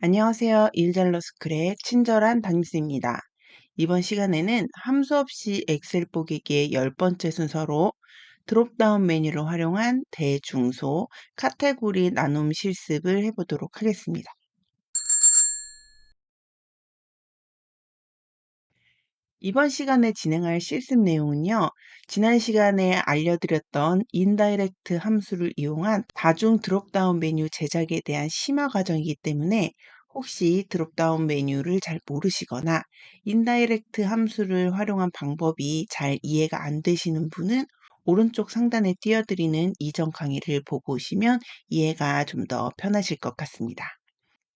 안녕하세요. 일잘러스쿨의 친절한 담임쌤입니다. 이번 시간에는 함수 없이 엑셀 보기기의 10번째 순서로 드롭다운 메뉴를 활용한 대중소 카테고리 나눔 실습을 해보도록 하겠습니다. 이번 시간에 진행할 실습 내용은요. 지난 시간에 알려드렸던 인다이렉트 함수를 이용한 다중 드롭다운 메뉴 제작에 대한 심화 과정이기 때문에 혹시 드롭다운 메뉴를 잘 모르시거나 인다이렉트 함수를 활용한 방법이 잘 이해가 안 되시는 분은 오른쪽 상단에 띄워드리는 이전 강의를 보고 오시면 이해가 좀 더 편하실 것 같습니다.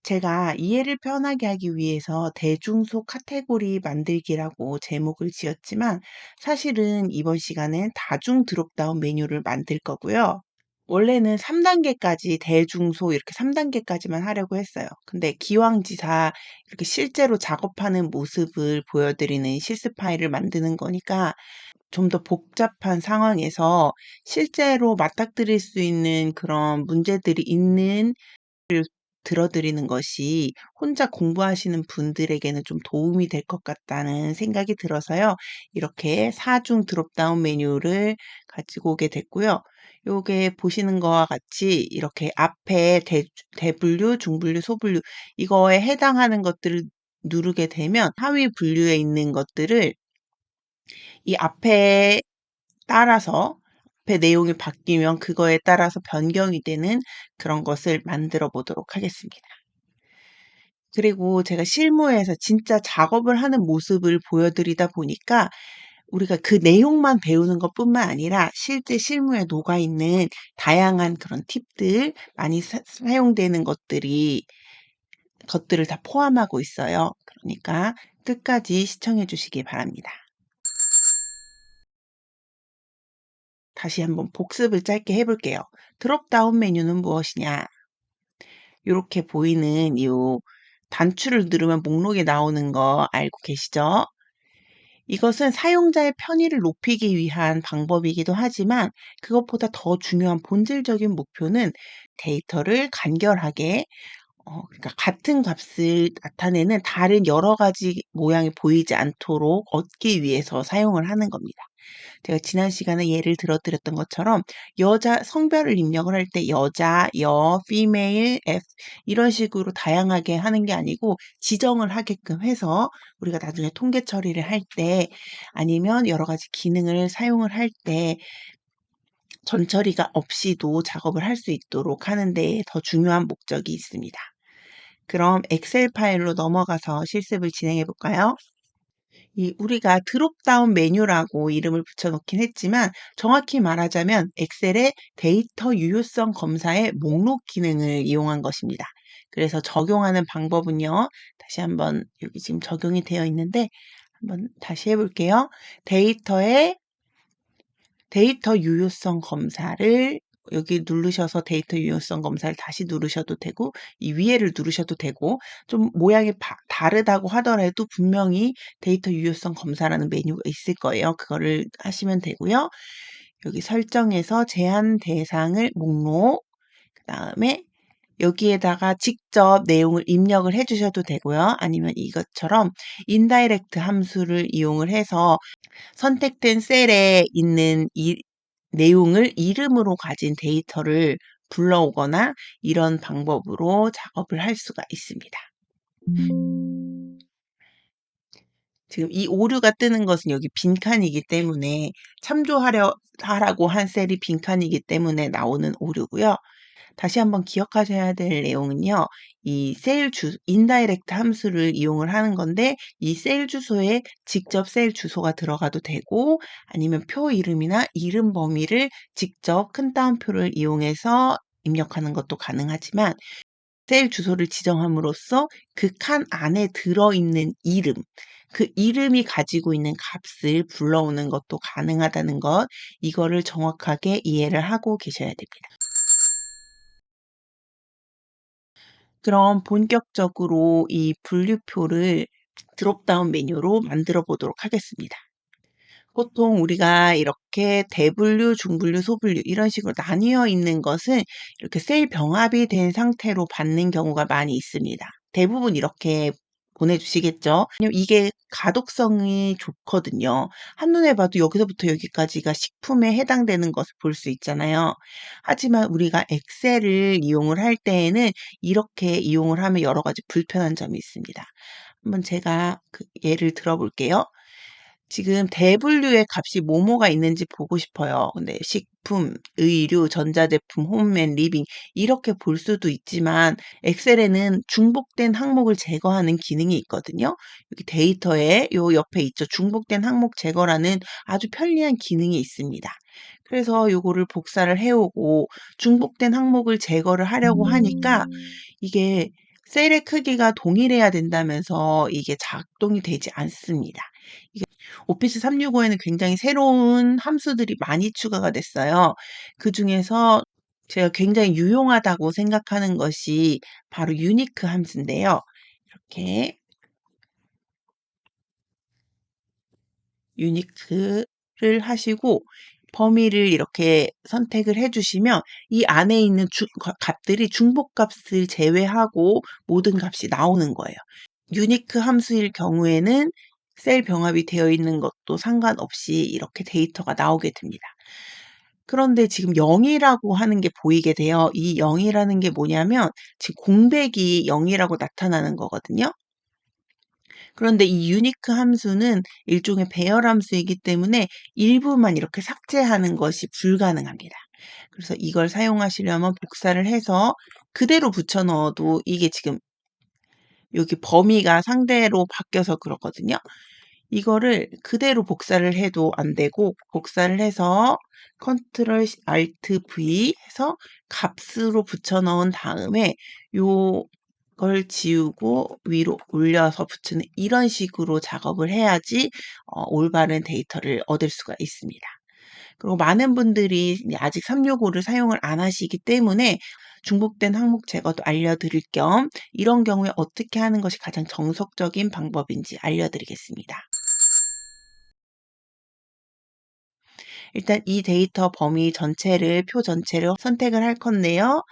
제가 이해를 편하게 하기 위해서 대중소 카테고리 만들기라고 제목을 지었지만 사실은 이번 시간엔 다중 드롭다운 메뉴를 만들 거고요. 원래는 3단계까지 대중소 이렇게 3단계까지만 하려고 했어요. 근데 기왕지사 이렇게 실제로 작업하는 모습을 보여드리는 실습 파일을 만드는 거니까 좀 더 복잡한 상황에서 실제로 맞닥뜨릴 수 있는 그런 문제들이 있는 들어드리는 것이 혼자 공부하시는 분들에게는 좀 도움이 될 것 같다는 생각이 들어서요. 이렇게 4중 드롭다운 메뉴를 가지고 오게 됐고요. 요게 보시는 거와 같이 이렇게 앞에 대분류, 중분류, 소분류 이거에 해당하는 것들을 누르게 되면 하위 분류에 있는 것들을 이 앞에 따라서 앞에 내용이 바뀌면 그거에 따라서 변경이 되는 그런 것을 만들어 보도록 하겠습니다. 그리고 제가 실무에서 진짜 작업을 하는 모습을 보여드리다 보니까 우리가 그 내용만 배우는 것뿐만 아니라 실제 실무에 녹아있는 다양한 그런 팁들, 많이 사용되는 것들을 다 포함하고 있어요. 그러니까 끝까지 시청해 주시기 바랍니다. 다시 한번 복습을 짧게 해볼게요. 드롭다운 메뉴는 무엇이냐? 이렇게 보이는 이 단추를 누르면 목록이 나오는 거 알고 계시죠? 이것은 사용자의 편의를 높이기 위한 방법이기도 하지만 그것보다 더 중요한 본질적인 목표는 데이터를 간결하게 그러니까 같은 값을 나타내는 다른 여러 가지 모양이 보이지 않도록 얻기 위해서 사용을 하는 겁니다. 제가 지난 시간에 예를 들어 드렸던 것처럼 여자 성별을 입력을 할 때 여자, female, 이런 식으로 다양하게 하는 게 아니고 지정을 하게끔 해서 우리가 나중에 통계 처리를 할 때 아니면 여러 가지 기능을 사용을 할 때 전처리가 없이도 작업을 할 수 있도록 하는 데 더 중요한 목적이 있습니다. 그럼 엑셀 파일로 넘어가서 실습을 진행해 볼까요? 우리가 드롭다운 메뉴라고 이름을 붙여놓긴 했지만 정확히 말하자면 엑셀의 데이터 유효성 검사의 목록 기능을 이용한 것입니다. 그래서 적용하는 방법은요. 다시 한번 여기 지금 적용이 되어 있는데 한번 다시 해볼게요. 데이터 유효성 검사를 여기 누르셔서 데이터 유효성 검사를 다시 누르셔도 되고 이 위에를 누르셔도 되고 좀 모양이 다르다고 하더라도 분명히 데이터 유효성 검사라는 메뉴가 있을 거예요. 그거를 하시면 되고요. 여기 설정에서 제한 대상을 목록 그 다음에 여기에다가 직접 내용을 입력을 해 주셔도 되고요. 아니면 이것처럼 인다이렉트 함수를 이용을 해서 선택된 셀에 있는 내용을 이름으로 가진 데이터를 불러오거나 이런 방법으로 작업을 할 수가 있습니다. 지금 이 오류가 뜨는 것은 여기 빈칸이기 때문에 하라고 한 셀이 빈칸이기 때문에 나오는 오류고요. 다시 한번 기억하셔야 될 내용은요. 인다이렉트 함수를 이용을 하는 건데 이 셀 주소에 직접 셀 주소가 들어가도 되고 아니면 표 이름이나 이름 범위를 직접 큰 따옴표를 이용해서 입력하는 것도 가능하지만 셀 주소를 지정함으로써 그 칸 안에 들어있는 이름, 그 이름이 가지고 있는 값을 불러오는 것도 가능하다는 것, 이거를 정확하게 이해를 하고 계셔야 됩니다. 그럼 본격적으로 이 분류표를 드롭다운 메뉴로 만들어 보도록 하겠습니다. 보통 우리가 이렇게 대분류, 중분류, 소분류 이런 식으로 나뉘어 있는 것은 이렇게 셀 병합이 된 상태로 받는 경우가 많이 있습니다. 대부분 이렇게 보내주시겠죠. 왜냐면 이게 가독성이 좋거든요. 한눈에 봐도 여기서부터 여기까지가 식품에 해당되는 것을 볼 수 있잖아요. 하지만 우리가 엑셀을 이용을 할 때에는 이렇게 이용을 하면 여러 가지 불편한 점이 있습니다. 한번 제가 그 예를 들어 볼게요. 지금 대분류의 값이 뭐뭐가 있는지 보고 싶어요. 근데 식품, 의류, 전자제품, 홈앤 리빙 이렇게 볼 수도 있지만 엑셀에는 중복된 항목을 제거하는 기능이 있거든요. 여기 데이터에 요 옆에 있죠. 중복된 항목 제거라는 아주 편리한 기능이 있습니다. 그래서 요거를 복사를 해오고 중복된 항목을 제거를 하려고 하니까 이게 셀의 크기가 동일해야 된다면서 이게 작동이 되지 않습니다. 오피스 365에는 굉장히 새로운 함수들이 많이 추가가 됐어요. 그중에서 제가 굉장히 유용하다고 생각하는 것이 바로 유니크 함수인데요. 이렇게 유니크를 하시고 범위를 이렇게 선택을 해주시면 이 안에 있는 값들이 중복값을 제외하고 모든 값이 나오는 거예요. 유니크 함수일 경우에는 셀 병합이 되어 있는 것도 상관없이 이렇게 데이터가 나오게 됩니다. 그런데 지금 0이라고 하는 게 보이게 돼요. 이 0이라는 게 뭐냐면 지금 공백이 0이라고 나타나는 거거든요. 그런데 이 유니크 함수는 일종의 배열 함수이기 때문에 일부만 이렇게 삭제하는 것이 불가능합니다. 그래서 이걸 사용하시려면 복사를 해서 그대로 붙여 넣어도 이게 지금 여기 범위가 상대로 바뀌어서 그렇거든요. 이거를 그대로 복사를 해도 안 되고 복사를 해서 컨트롤 알트 V 해서 값으로 붙여 넣은 다음에 요걸 지우고 위로 올려서 붙이는 이런 식으로 작업을 해야지 올바른 데이터를 얻을 수가 있습니다. 그리고 많은 분들이 아직 365를 사용을 안 하시기 때문에 중복된 항목 제거도 알려드릴 겸 이런 경우에 어떻게 하는 것이 가장 정석적인 방법인지 알려드리겠습니다. 일단 이 데이터 범위 전체를 표 전체를 선택을 할 건데요.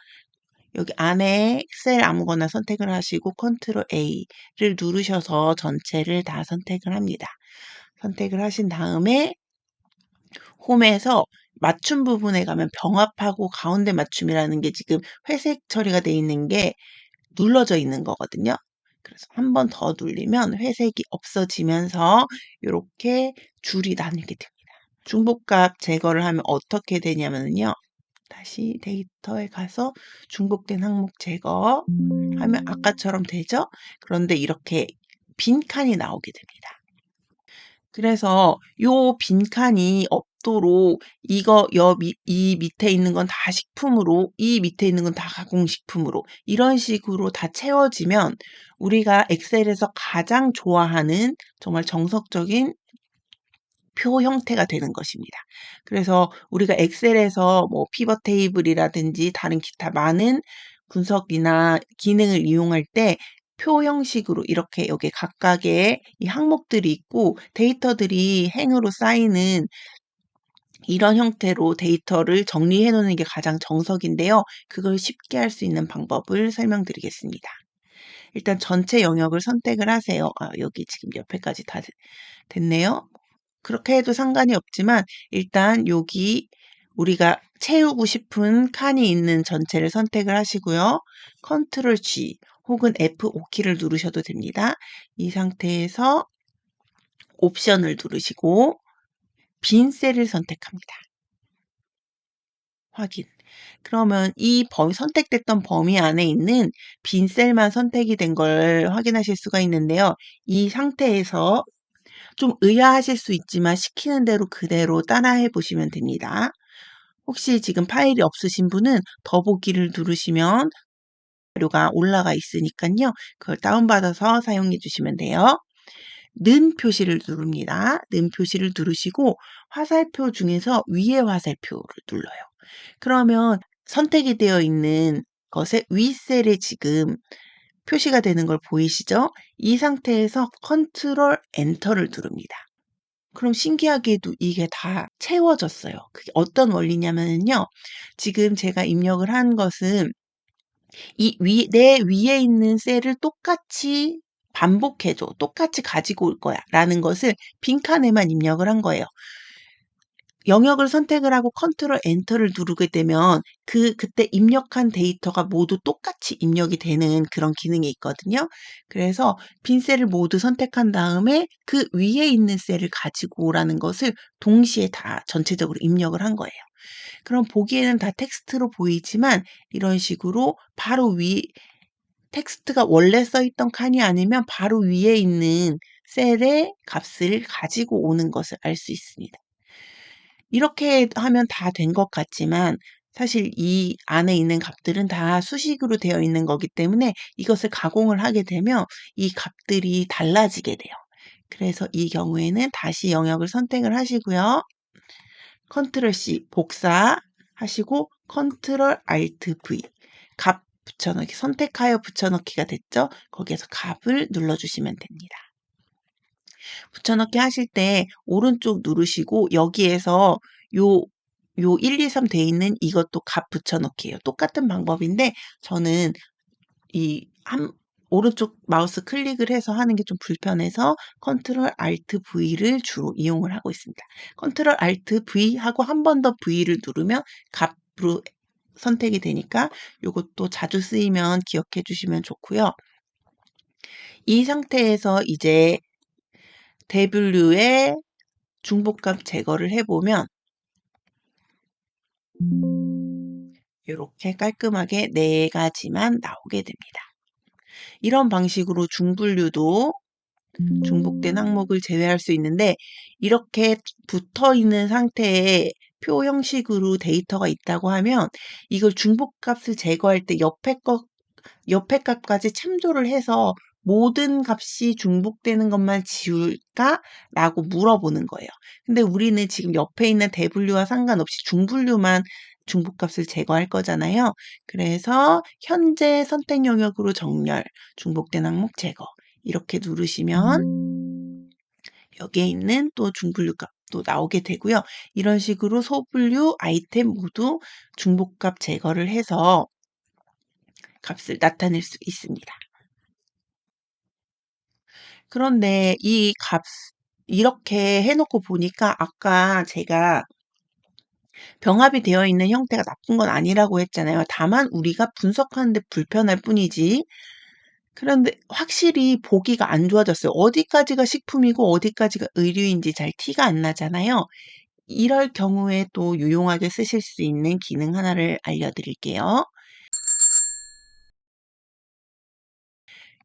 여기 안에 셀 아무거나 선택을 하시고 컨트롤 A를 누르셔서 전체를 다 선택을 합니다. 선택을 하신 다음에 홈에서 맞춤 부분에 가면 병합하고 가운데 맞춤이라는 게 지금 회색 처리가 돼 있는 게 눌러져 있는 거거든요. 그래서 한 번 더 눌리면 회색이 없어지면서 이렇게 줄이 나뉘게 됩니다. 중복값 제거를 하면 어떻게 되냐면요. 다시 데이터에 가서 중복된 항목 제거 하면 아까처럼 되죠? 그런데 이렇게 빈 칸이 나오게 됩니다. 그래서 요 빈칸이 없도록 이 밑에 있는 건 다 식품으로, 이 밑에 있는 건 다 가공식품으로 이런 식으로 다 채워지면 우리가 엑셀에서 가장 좋아하는 정말 정석적인 표 형태가 되는 것입니다. 그래서 우리가 엑셀에서 뭐 피벗 테이블이라든지 다른 기타 많은 분석이나 기능을 이용할 때 표 형식으로 이렇게 여기 각각의 이 항목들이 있고 데이터들이 행으로 쌓이는 이런 형태로 데이터를 정리해 놓는 게 가장 정석인데요. 그걸 쉽게 할 수 있는 방법을 설명드리겠습니다. 일단 전체 영역을 선택을 하세요. 여기 지금 옆에까지 다 됐네요. 그렇게 해도 상관이 없지만 일단 여기 우리가 채우고 싶은 칸이 있는 전체를 선택을 하시고요. 컨트롤 G 혹은 F5키를 누르셔도 됩니다. 이 상태에서 옵션을 누르시고 빈 셀을 선택합니다. 확인. 그러면 이 선택됐던 범위 안에 있는 빈 셀만 선택이 된 걸 확인하실 수가 있는데요. 이 상태에서 좀 의아하실 수 있지만 시키는 대로 그대로 따라해 보시면 됩니다. 혹시 지금 파일이 없으신 분은 더보기를 누르시면 자료가 올라가 있으니까요. 그걸 다운받아서 사용해 주시면 돼요. 는 표시를 누릅니다. 는 표시를 누르시고 화살표 중에서 위에 화살표를 눌러요. 그러면 선택이 되어 있는 것에 윗셀에 지금 표시가 되는 걸 보이시죠? 이 상태에서 컨트롤 엔터를 누릅니다. 그럼 신기하게도 이게 다 채워졌어요. 그게 어떤 원리냐면요. 지금 제가 입력을 한 것은 내 위에 있는 셀을 똑같이 반복해줘. 똑같이 가지고 올 거야. 라는 것을 빈칸에만 입력을 한 거예요. 영역을 선택을 하고 컨트롤 엔터를 누르게 되면 그때 입력한 데이터가 모두 똑같이 입력이 되는 그런 기능이 있거든요. 그래서 빈 셀을 모두 선택한 다음에 그 위에 있는 셀을 가지고 오라는 것을 동시에 다 전체적으로 입력을 한 거예요. 그럼 보기에는 다 텍스트로 보이지만 이런 식으로 바로 텍스트가 원래 써 있던 칸이 아니면 바로 위에 있는 셀의 값을 가지고 오는 것을 알 수 있습니다. 이렇게 하면 다 된 것 같지만 사실 이 안에 있는 값들은 다 수식으로 되어 있는 거기 때문에 이것을 가공을 하게 되면 이 값들이 달라지게 돼요. 그래서 이 경우에는 다시 영역을 선택을 하시고요. 컨트롤 C 복사하시고 컨트롤 알트 V 값 붙여넣기 선택하여 붙여넣기가 됐죠? 거기에서 값을 눌러주시면 됩니다. 붙여넣기 하실 때 오른쪽 누르시고 여기에서 요 1, 2, 3 돼 있는 이것도 값 붙여넣기예요. 똑같은 방법인데 저는 오른쪽 마우스 클릭을 해서 하는 게 좀 불편해서 컨트롤 알트 V를 주로 이용을 하고 있습니다. 컨트롤 알트 V 하고 한 번 더 V를 누르면 값으로 선택이 되니까 요것도 자주 쓰이면 기억해 주시면 좋고요. 이 상태에서 이제 W의 중복값 제거를 해보면 이렇게 깔끔하게 4가지만 나오게 됩니다. 이런 방식으로 중분류도 중복된 항목을 제외할 수 있는데 이렇게 붙어 있는 상태의 표 형식으로 데이터가 있다고 하면 이걸 중복값을 제거할 때 옆에 값까지 참조를 해서 모든 값이 중복되는 것만 지울까? 라고 물어보는 거예요. 근데 우리는 지금 옆에 있는 대분류와 상관없이 중분류만 중복값을 제거할 거잖아요. 그래서 현재 선택 영역으로 정렬, 중복된 항목 제거 이렇게 누르시면 여기에 있는 또 중분류 값도 나오게 되고요. 이런 식으로 소분류 아이템 모두 중복값 제거를 해서 값을 나타낼 수 있습니다. 그런데 이렇게 해놓고 보니까 아까 제가 병합이 되어 있는 형태가 나쁜 건 아니라고 했잖아요. 다만 우리가 분석하는데 불편할 뿐이지. 그런데 확실히 보기가 안 좋아졌어요. 어디까지가 식품이고 어디까지가 의류인지 잘 티가 안 나잖아요. 이럴 경우에 또 유용하게 쓰실 수 있는 기능 하나를 알려드릴게요.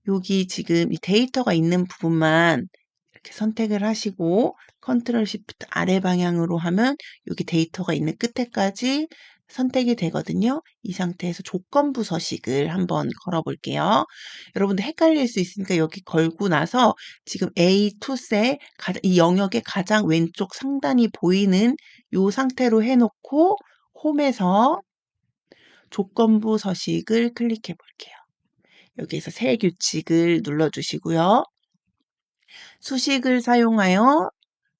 여기 지금 이 데이터가 있는 부분만 이렇게 선택을 하시고 컨트롤 시프트 아래 방향으로 하면 여기 데이터가 있는 끝에까지 선택이 되거든요. 이 상태에서 조건부 서식을 한번 걸어볼게요. 여러분들 헷갈릴 수 있으니까 여기 걸고 나서 지금 A2셀 이 영역의 가장 왼쪽 상단이 보이는 이 상태로 해놓고 홈에서 조건부 서식을 클릭해 볼게요. 여기에서 새 규칙을 눌러주시고요. 수식을 사용하여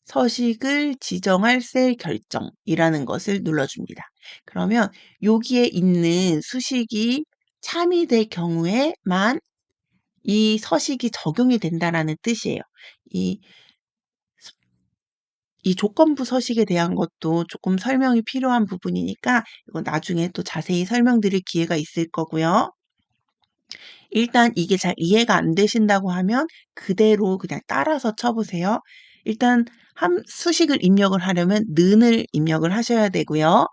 서식을 지정할 셀 결정이라는 것을 눌러줍니다. 그러면 여기에 있는 수식이 참이될 경우에만 이 서식이 적용이 된다라는 뜻이에요. 이, 이 조건부 서식에 대한 것도 조금 설명이 필요한 부분이니까 이거 나중에 또 자세히 설명드릴 기회가 있을 거고요. 일단 이게 잘 이해가 안 되신다고 하면 그대로 그냥 따라서 쳐보세요. 일단 수식을 입력을 하려면 는을 입력을 하셔야 되고요.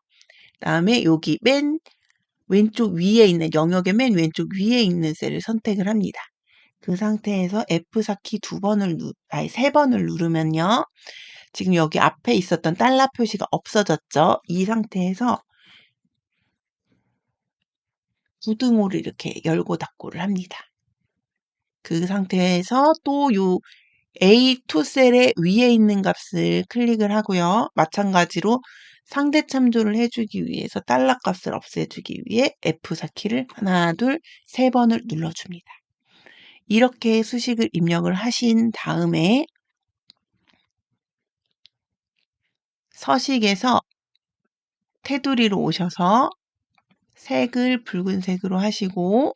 다음에 여기 맨 왼쪽 위에 있는 영역의 맨 왼쪽 위에 있는 셀을 선택을 합니다. 그 상태에서 F4 키 세 번을 누르면요. 지금 여기 앞에 있었던 달러 표시가 없어졌죠. 이 상태에서 부등호를 이렇게 열고 닫고를 합니다. 그 상태에서 또 A2 셀의 위에 있는 값을 클릭을 하고요. 마찬가지로 상대 참조를 해주기 위해서 달러 값을 없애주기 위해 F4 키를 하나, 둘, 세 번을 눌러줍니다. 이렇게 수식을 입력을 하신 다음에 서식에서 테두리로 오셔서 색을 붉은색으로 하시고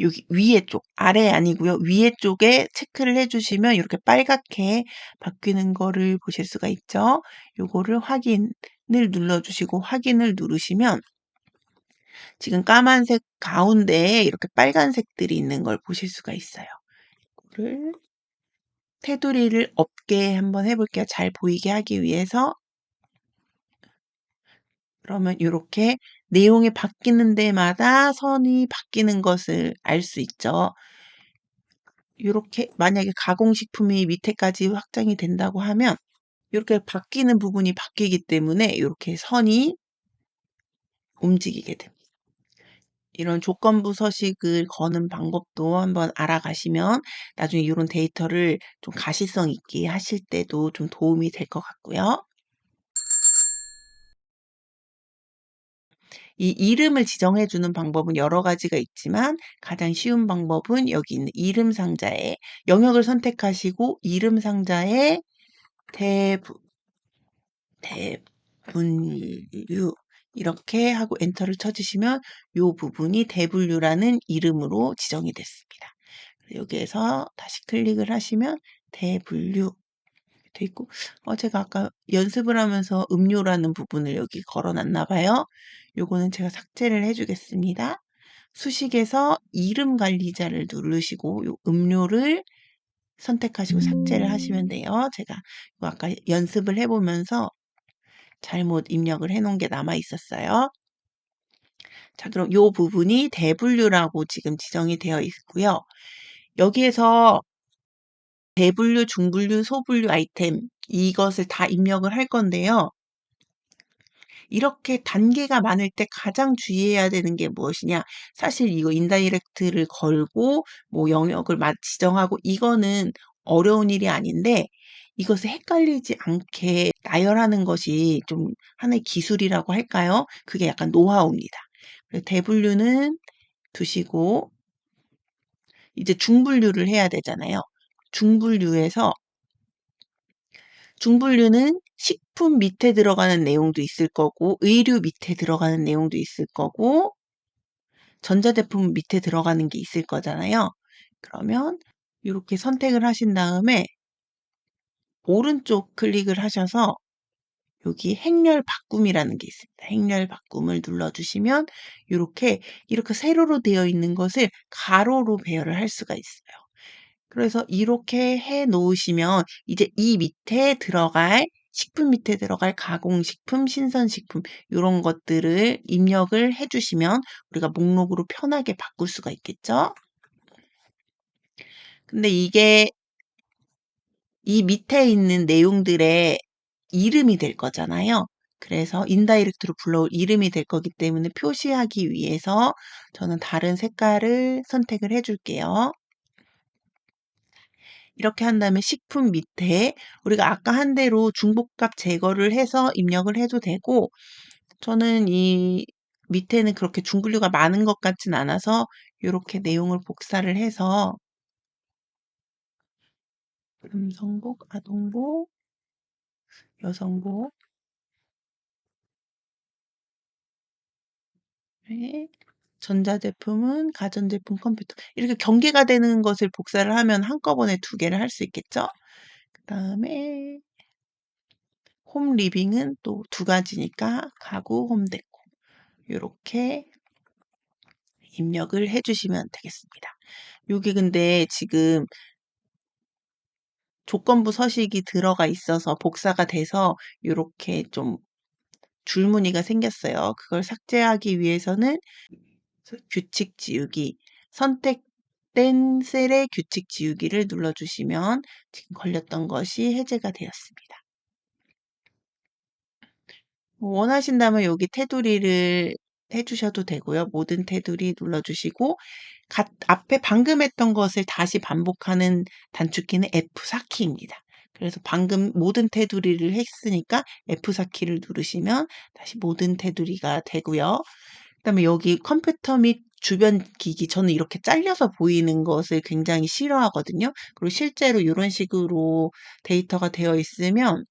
여기 위에 쪽, 아래 아니고요. 위에 쪽에 체크를 해주시면 이렇게 빨갛게 바뀌는 거를 보실 수가 있죠. 요거를 확인을 눌러주시고 확인을 누르시면 지금 까만색 가운데에 이렇게 빨간색들이 있는 걸 보실 수가 있어요. 이거를 테두리를 없게 한번 해볼게요. 잘 보이게 하기 위해서. 그러면 이렇게 내용이 바뀌는 데마다 선이 바뀌는 것을 알 수 있죠. 이렇게 만약에 가공식품이 밑에까지 확장이 된다고 하면 이렇게 바뀌는 부분이 바뀌기 때문에 이렇게 선이 움직이게 됩니다. 이런 조건부 서식을 거는 방법도 한번 알아가시면 나중에 이런 데이터를 좀 가시성 있게 하실 때도 좀 도움이 될 것 같고요. 이 이름을 지정해 주는 방법은 여러 가지가 있지만 가장 쉬운 방법은 여기 있는 이름 상자에 영역을 선택하시고 이름 상자에 대분류 이렇게 하고 엔터를 쳐주시면 이 부분이 대분류라는 이름으로 지정이 됐습니다. 여기에서 다시 클릭을 하시면 대분류 돼 있고 제가 아까 연습을 하면서 음료라는 부분을 여기 걸어놨나 봐요. 요거는 제가 삭제를 해주겠습니다. 수식에서 이름 관리자를 누르시고 요 음료를 선택하시고 삭제를 하시면 돼요. 제가 이거 아까 연습을 해보면서 잘못 입력을 해놓은 게 남아 있었어요. 자, 그럼 요 부분이 대분류라고 지금 지정이 되어 있고요. 여기에서 대분류, 중분류, 소분류 아이템 이것을 다 입력을 할 건데요. 이렇게 단계가 많을 때 가장 주의해야 되는 게 무엇이냐? 사실 이거 인다이렉트를 걸고 뭐 영역을 지정하고 이거는 어려운 일이 아닌데 이것을 헷갈리지 않게 나열하는 것이 좀 하나의 기술이라고 할까요? 그게 약간 노하우입니다. 대분류는 두시고 이제 중분류를 해야 되잖아요. 중분류에서 중분류는 식품 밑에 들어가는 내용도 있을 거고 의류 밑에 들어가는 내용도 있을 거고 전자제품 밑에 들어가는 게 있을 거잖아요. 그러면 이렇게 선택을 하신 다음에 오른쪽 클릭을 하셔서 여기 행렬 바꿈이라는 게 있습니다. 행렬 바꿈을 눌러주시면 이렇게 세로로 되어 있는 것을 가로로 배열을 할 수가 있어요. 그래서 이렇게 해 놓으시면 이제 이 밑에 들어갈 식품 밑에 들어갈 가공식품, 신선식품 이런 것들을 입력을 해주시면 우리가 목록으로 편하게 바꿀 수가 있겠죠. 근데 이게 이 밑에 있는 내용들의 이름이 될 거잖아요. 그래서 인다이렉트로 불러올 이름이 될 거기 때문에 표시하기 위해서 저는 다른 색깔을 선택을 해줄게요. 이렇게 한 다음에 식품 밑에 우리가 아까 한 대로 중복값 제거를 해서 입력을 해도 되고 저는 이 밑에는 그렇게 중분류가 많은 것 같진 않아서 이렇게 내용을 복사를 해서 남성복, 아동복, 여성복 전자제품은 가전제품, 컴퓨터 이렇게 경계가 되는 것을 복사를 하면 한꺼번에 두 개를 할 수 있겠죠. 그 다음에 홈 리빙은 또 두 가지니까 가구, 홈데코 이렇게 입력을 해주시면 되겠습니다. 여기 근데 지금 조건부 서식이 들어가 있어서 복사가 돼서 이렇게 좀 줄무늬가 생겼어요. 그걸 삭제하기 위해서는 규칙 지우기, 선택된 셀의 규칙 지우기를 눌러주시면 지금 걸렸던 것이 해제가 되었습니다. 원하신다면 여기 테두리를 해주셔도 되고요. 모든 테두리 눌러주시고 앞에 방금 했던 것을 다시 반복하는 단축키는 F4키입니다. 그래서 방금 모든 테두리를 했으니까 F4키를 누르시면 다시 모든 테두리가 되고요. 그다음에 여기 컴퓨터 및 주변 기기 저는 이렇게 잘려서 보이는 것을 굉장히 싫어하거든요. 그리고 실제로 이런 식으로 데이터가 되어 있으면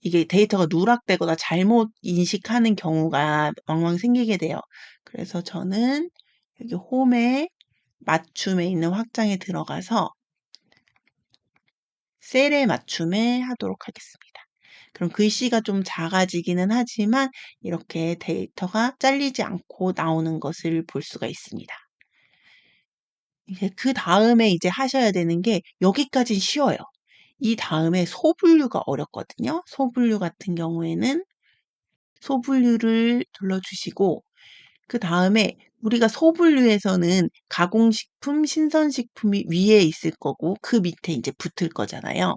이게 데이터가 누락되거나 잘못 인식하는 경우가 왕왕 생기게 돼요. 그래서 저는 여기 홈에 맞춤에 있는 확장에 들어가서 셀에 맞춤에 하도록 하겠습니다. 그럼 글씨가 좀 작아지기는 하지만 이렇게 데이터가 잘리지 않고 나오는 것을 볼 수가 있습니다. 그 다음에 이제 하셔야 되는 게 여기까지는 쉬워요. 이 다음에 소분류가 어렵거든요. 소분류 같은 경우에는 소분류를 눌러주시고 그 다음에 우리가 소분류에서는 가공식품, 신선식품이 위에 있을 거고 그 밑에 이제 붙을 거잖아요.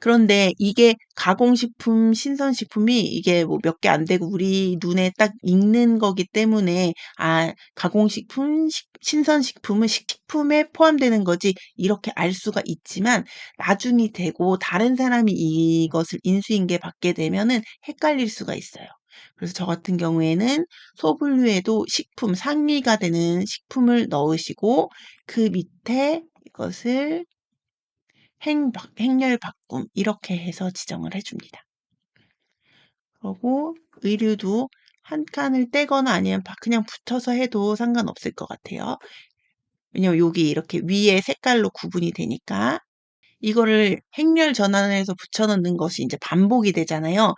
그런데 이게 가공식품, 신선식품이 이게 뭐 몇 개 안 되고 우리 눈에 딱 익는 거기 때문에 가공식품, 신선식품은 식품에 포함되는 거지 이렇게 알 수가 있지만 나중이 되고 다른 사람이 이것을 인수인계 받게 되면은 헷갈릴 수가 있어요. 그래서 저 같은 경우에는 소분류에도 식품, 상위가 되는 식품을 넣으시고 그 밑에 이것을 행렬 바꿈 이렇게 해서 지정을 해줍니다. 그리고 의류도 한 칸을 떼거나 아니면 그냥 붙여서 해도 상관없을 것 같아요. 왜냐면 여기 이렇게 위에 색깔로 구분이 되니까 이거를 행렬 전환해서 붙여넣는 것이 이제 반복이 되잖아요.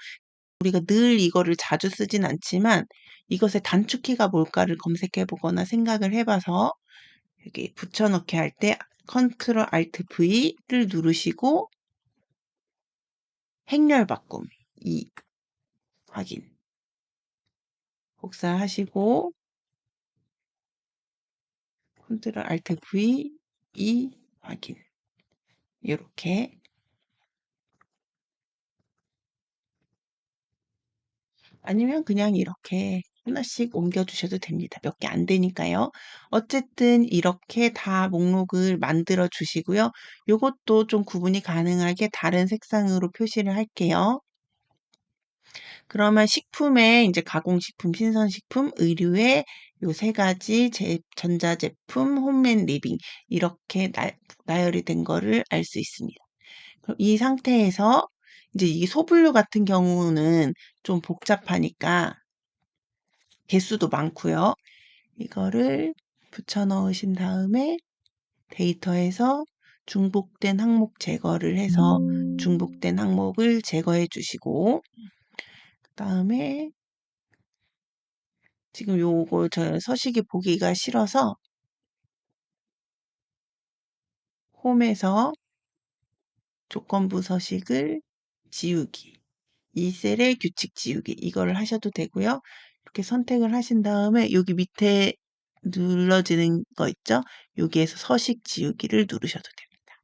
우리가 늘 이거를 자주 쓰진 않지만 이것의 단축키가 뭘까를 검색해 보거나 생각을 해봐서 여기 붙여넣기 할 때 Ctrl Alt V를 누르시고 행렬 바꿈 2 확인 복사하시고 Ctrl Alt V 2 확인 이렇게 아니면 그냥 이렇게 하나씩 옮겨주셔도 됩니다. 몇 개 안 되니까요. 어쨌든 이렇게 다 목록을 만들어 주시고요. 요것도 좀 구분이 가능하게 다른 색상으로 표시를 할게요. 그러면 식품에 이제 가공식품, 신선식품, 의류에 요 세 가지 전자제품, 홈앤 리빙 이렇게 나열이 된 거를 알 수 있습니다. 그럼 이 상태에서 이제 이 소분류 같은 경우는 좀 복잡하니까 개수도 많고요. 이거를 붙여 넣으신 다음에 데이터에서 중복된 항목 제거를 해서 중복된 항목을 제거해 주시고 그 다음에 지금 요거 저 서식이 보기가 싫어서 홈에서 조건부 서식을 지우기 이 셀의 규칙 지우기 이거를 하셔도 되고요. 이렇게 선택을 하신 다음에 여기 밑에 눌러지는 거 있죠? 여기에서 서식 지우기를 누르셔도 됩니다.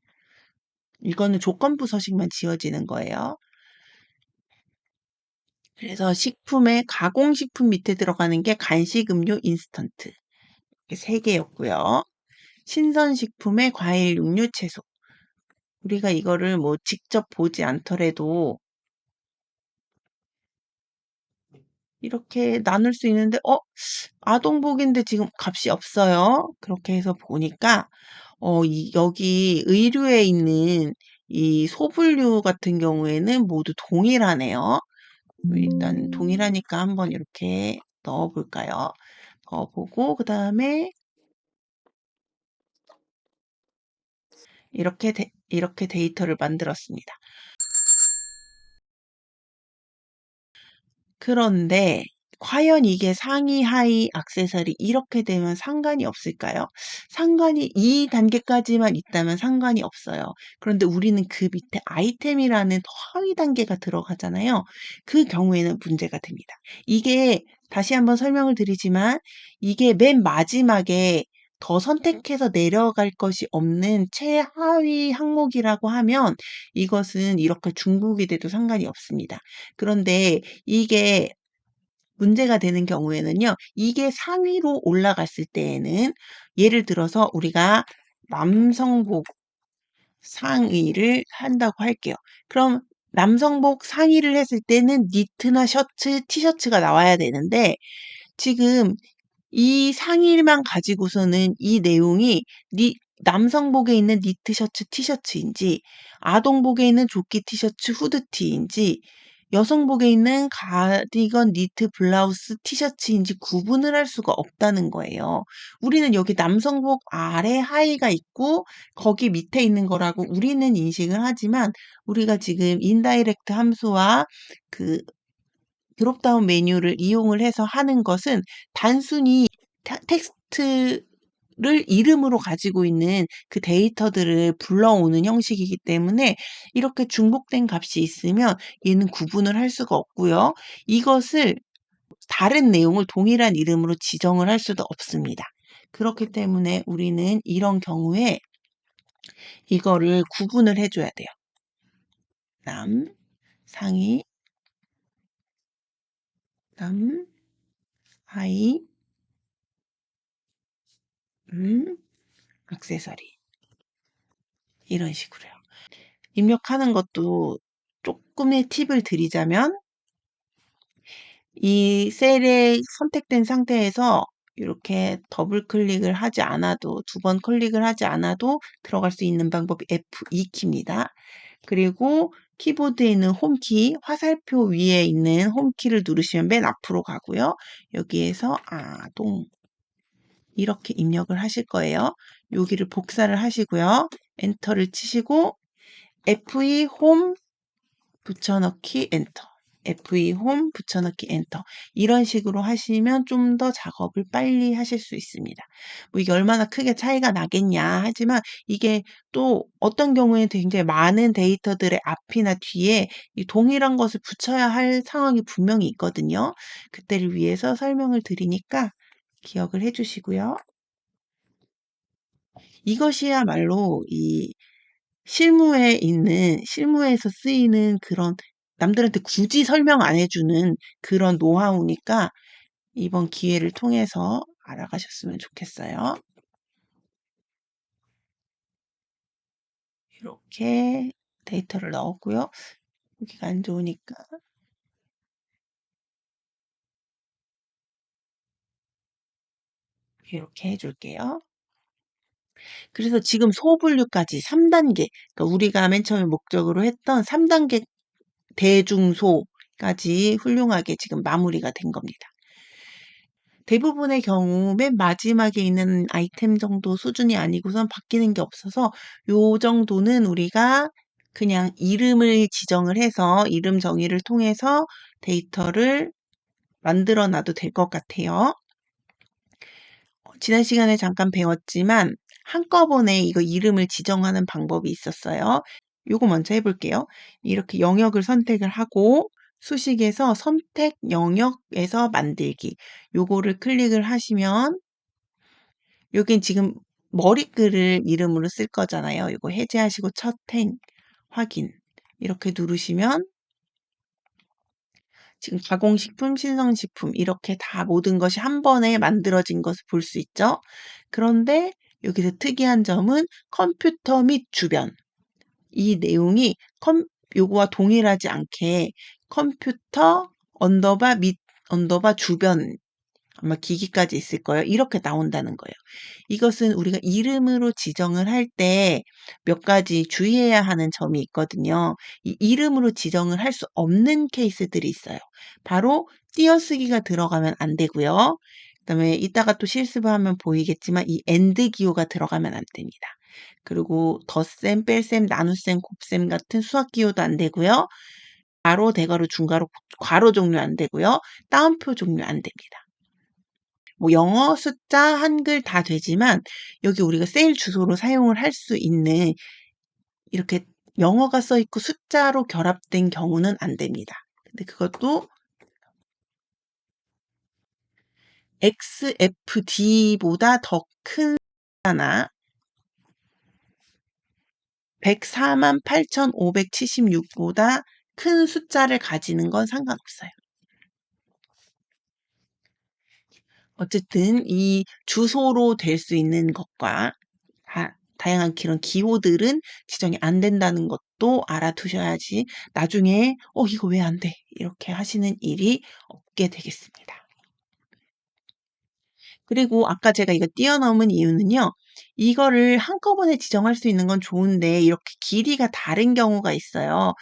이거는 조건부 서식만 지워지는 거예요. 그래서 식품의 가공식품 밑에 들어가는 게 간식, 음료, 인스턴트 이렇게 3개였고요. 신선식품의 과일, 육류, 채소 우리가 이거를 뭐 직접 보지 않더라도 이렇게 나눌 수 있는데 아동복인데 지금 값이 없어요. 그렇게 해서 보니까 여기 의류에 있는 이 소분류 같은 경우에는 모두 동일하네요. 일단 동일하니까 한번 이렇게 넣어 볼까요? 넣어보고 그 다음에 이렇게 데이터를 만들었습니다. 그런데 과연 이게 상의, 하의, 액세서리 이렇게 되면 상관이 없을까요? 상관이 이 단계까지만 있다면 상관이 없어요. 그런데 우리는 그 밑에 아이템이라는 더 하위 단계가 들어가잖아요. 그 경우에는 문제가 됩니다. 이게 다시 한번 설명을 드리지만 이게 맨 마지막에 더 선택해서 내려갈 것이 없는 최하위 항목이라고 하면 이것은 이렇게 중복이 돼도 상관이 없습니다. 그런데 이게 문제가 되는 경우에는요. 이게 상위로 올라갔을 때에는 예를 들어서 우리가 남성복 상의를 한다고 할게요. 그럼 남성복 상의를 했을 때는 니트나 셔츠, 티셔츠가 나와야 되는데 지금 이 상의만 가지고서는 이 내용이 남성복에 있는 니트 셔츠, 티셔츠인지, 아동복에 있는 조끼 티셔츠, 후드티인지, 여성복에 있는 가디건, 니트, 블라우스, 티셔츠인지 구분을 할 수가 없다는 거예요. 우리는 여기 남성복 아래 하의가 있고 거기 밑에 있는 거라고 우리는 인식을 하지만, 우리가 지금 인다이렉트 함수와 그 드롭다운 메뉴를 이용을 해서 하는 것은 단순히 텍스트를 이름으로 가지고 있는 그 데이터들을 불러오는 형식이기 때문에, 이렇게 중복된 값이 있으면 얘는 구분을 할 수가 없고요. 이것을 다른 내용을 동일한 이름으로 지정을 할 수도 없습니다. 그렇기 때문에 우리는 이런 경우에 이거를 구분을 해줘야 돼요. 남, 상의, 남, 하의, 액세서리. 이런 식으로요. 입력하는 것도 조금의 팁을 드리자면, 이 셀에 선택된 상태에서 이렇게 더블 클릭을 하지 않아도, 2번 클릭을 하지 않아도 들어갈 수 있는 방법이 F2 키입니다. 그리고 키보드에 있는 홈키, 화살표 위에 있는 홈키를 누르시면 맨 앞으로 가고요. 여기에서 아동 이렇게 입력을 하실 거예요. 여기를 복사를 하시고요. 엔터를 치시고 F2 홈 붙여넣기 엔터, F2 홈 붙여넣기 엔터, 이런 식으로 하시면 좀 더 작업을 빨리 하실 수 있습니다. 뭐 이게 얼마나 크게 차이가 나겠냐 하지만, 이게 또 어떤 경우에 굉장히 많은 데이터들의 앞이나 뒤에 이 동일한 것을 붙여야 할 상황이 분명히 있거든요. 그때를 위해서 설명을 드리니까 기억을 해주시고요. 이것이야말로 이 실무에서 쓰이는 그런, 남들한테 굳이 설명 안 해주는 그런 노하우니까 이번 기회를 통해서 알아가셨으면 좋겠어요. 이렇게 데이터를 넣었고요. 여기가 안 좋으니까 이렇게 해줄게요. 그래서 지금 소분류까지 3단계, 그러니까 우리가 맨 처음에 목적으로 했던 3단계 대중소까지 훌륭하게 지금 마무리가 된 겁니다. 대부분의 경우 맨 마지막에 있는 아이템 정도 수준이 아니고선 바뀌는 게 없어서, 요 정도는 우리가 그냥 이름을 지정을 해서 이름 정의를 통해서 데이터를 만들어 놔도 될 것 같아요. 지난 시간에 잠깐 배웠지만 한꺼번에 이거 이름을 지정하는 방법이 있었어요. 요거 먼저 해볼게요. 이렇게 영역을 선택을 하고 수식에서 선택 영역에서 만들기, 요거를 클릭을 하시면, 여긴 지금 머리글을 이름으로 쓸 거잖아요. 이거 해제하시고 첫 행 확인 이렇게 누르시면 지금 가공식품, 신선식품 이렇게 다 모든 것이 한 번에 만들어진 것을 볼 수 있죠. 그런데 여기서 특이한 점은 컴퓨터 및 주변, 이 내용이 요거와 동일하지 않게 컴퓨터 언더바 및 언더바 주변, 아마 기기까지 있을 거예요. 이렇게 나온다는 거예요. 이것은 우리가 이름으로 지정을 할 때 몇 가지 주의해야 하는 점이 있거든요. 이 이름으로 지정을 할 수 없는 케이스들이 있어요. 바로 띄어쓰기가 들어가면 안 되고요. 그다음에 이따가 또 실습하면 보이겠지만 이 엔드 기호가 들어가면 안 됩니다. 그리고 덧셈, 뺄셈, 나눗셈, 곱셈 같은 수학 기호도 안 되고요. 가로, 대괄호, 중괄호, 괄호 종류 안 되고요. 따옴표 종류 안 됩니다. 뭐 영어, 숫자, 한글 다 되지만 여기 우리가 세일 주소로 사용을 할 수 있는, 이렇게 영어가 써 있고 숫자로 결합된 경우는 안 됩니다. 근데 그것도 XFD보다 더 큰 숫자나 148,576보다 큰 숫자를 가지는 건 상관없어요. 어쨌든 이 주소로 될 수 있는 것과 다양한 그런 기호들은 지정이 안 된다는 것도 알아두셔야지 나중에 이거 왜 안 돼? 이렇게 하시는 일이 없게 되겠습니다. 그리고 아까 제가 이거 뛰어넘은 이유는요. 이거를 한꺼번에 지정할 수 있는 건 좋은데 이렇게 길이가 다른 경우가 있어요.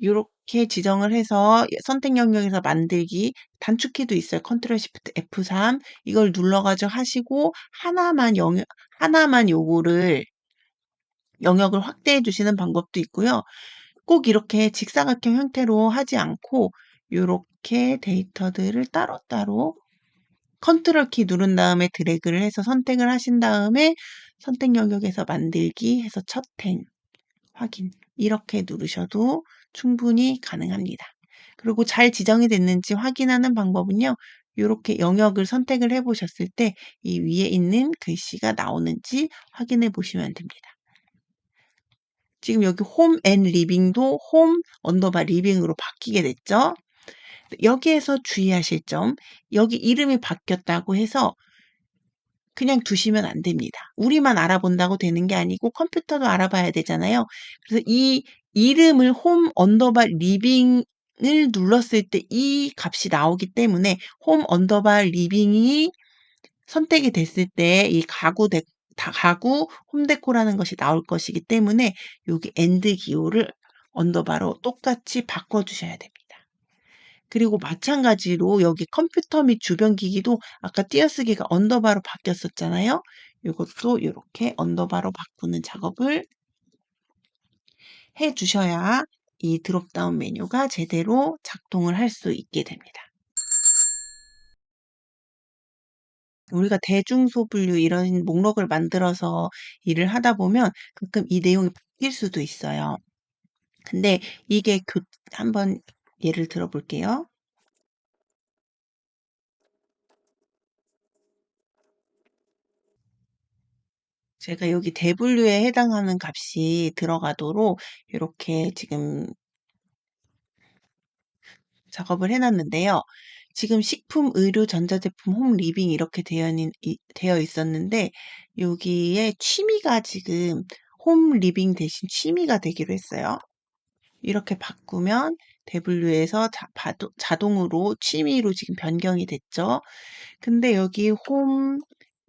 요렇게 지정을 해서 선택 영역에서 만들기 단축키도 있어요. 컨트롤 시프트 F3 이걸 눌러 가지고 하시고 하나만 요거를 영역을 확대해 주시는 방법도 있고요. 꼭 이렇게 직사각형 형태로 하지 않고 요렇게 데이터들을 따로따로 컨트롤 키 누른 다음에 드래그를 해서 선택을 하신 다음에 선택 영역에서 만들기 해서 첫 행 확인 이렇게 누르셔도 충분히 가능합니다. 그리고 잘 지정이 됐는지 확인하는 방법은요. 요렇게 영역을 선택을 해 보셨을 때 이 위에 있는 글씨가 나오는지 확인해 보시면 됩니다. 지금 여기 홈 앤 리빙도 홈 언더바 리빙으로 바뀌게 됐죠. 여기에서 주의하실 점, 여기 이름이 바뀌었다고 해서 그냥 두시면 안 됩니다. 우리만 알아본다고 되는 게 아니고 컴퓨터도 알아봐야 되잖아요. 그래서 이 이름을 홈 언더바 리빙을 눌렀을 때 이 값이 나오기 때문에 홈 언더바 리빙이 선택이 됐을 때 이 가구 홈데코라는 것이 나올 것이기 때문에 여기 엔드 기호를 언더바로 똑같이 바꿔주셔야 됩니다. 그리고 마찬가지로 여기 컴퓨터 및 주변 기기도 아까 띄어쓰기가 언더바로 바뀌었었잖아요. 이것도 이렇게 언더바로 바꾸는 작업을 해 주셔야 이 드롭다운 메뉴가 제대로 작동을 할 수 있게 됩니다. 우리가 대중소분류 이런 목록을 만들어서 일을 하다 보면 가끔 이 내용이 바뀔 수도 있어요. 근데 이게 한번 예를 들어 볼게요. 제가 여기 대분류에 해당하는 값이 들어가도록 이렇게 지금 작업을 해놨는데요. 지금 식품, 의류, 전자제품, 홈, 리빙 이렇게 되어 있었는데 여기에 취미가 지금 홈, 리빙 대신 취미가 되기로 했어요. 이렇게 바꾸면 대분류에서 자동으로 취미로 지금 변경이 됐죠. 근데 여기 홈,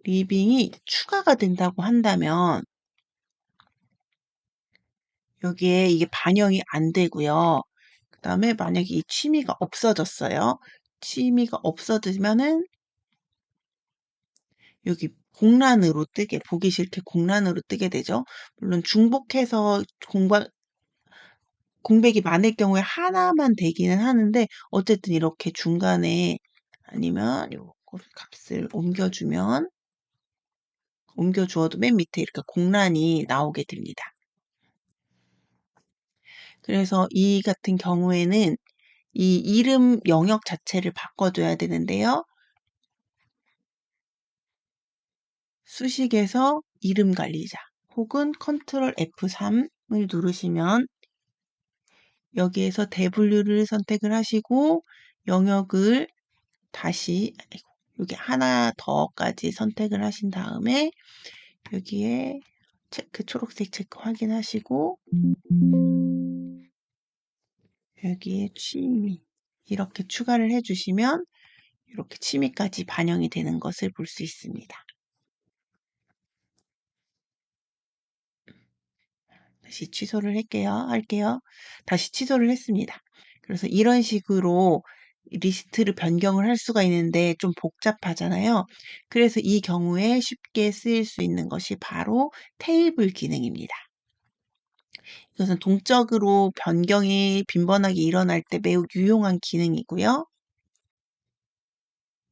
리빙이 추가가 된다고 한다면 여기에 이게 반영이 안 되고요. 그 다음에 만약에 이 취미가 없어졌어요. 취미가 없어지면은 여기 보기 싫게 공란으로 뜨게 되죠. 물론 중복해서 공백이 많을 경우에 하나만 되기는 하는데 어쨌든 이렇게 중간에 아니면 요 값을 옮겨주어도 맨 밑에 이렇게 공란이 나오게 됩니다. 그래서 이 같은 경우에는 이 이름 영역 자체를 바꿔줘야 되는데요. 수식에서 이름 관리자 혹은 컨트롤 F3을 누르시면 여기에서 대분류를 선택을 하시고 영역을 다시 여기 하나 더까지 선택을 하신 다음에 여기에 초록색 체크 확인하시고 여기에 취미 이렇게 추가를 해주시면 이렇게 취미까지 반영이 되는 것을 볼 수 있습니다. 다시 취소를 할게요. 다시 취소를 했습니다. 그래서 이런 식으로 리스트를 변경을 할 수가 있는데 좀 복잡하잖아요. 그래서 이 경우에 쉽게 쓰일 수 있는 것이 바로 테이블 기능입니다. 이것은 동적으로 변경이 빈번하게 일어날 때 매우 유용한 기능이고요.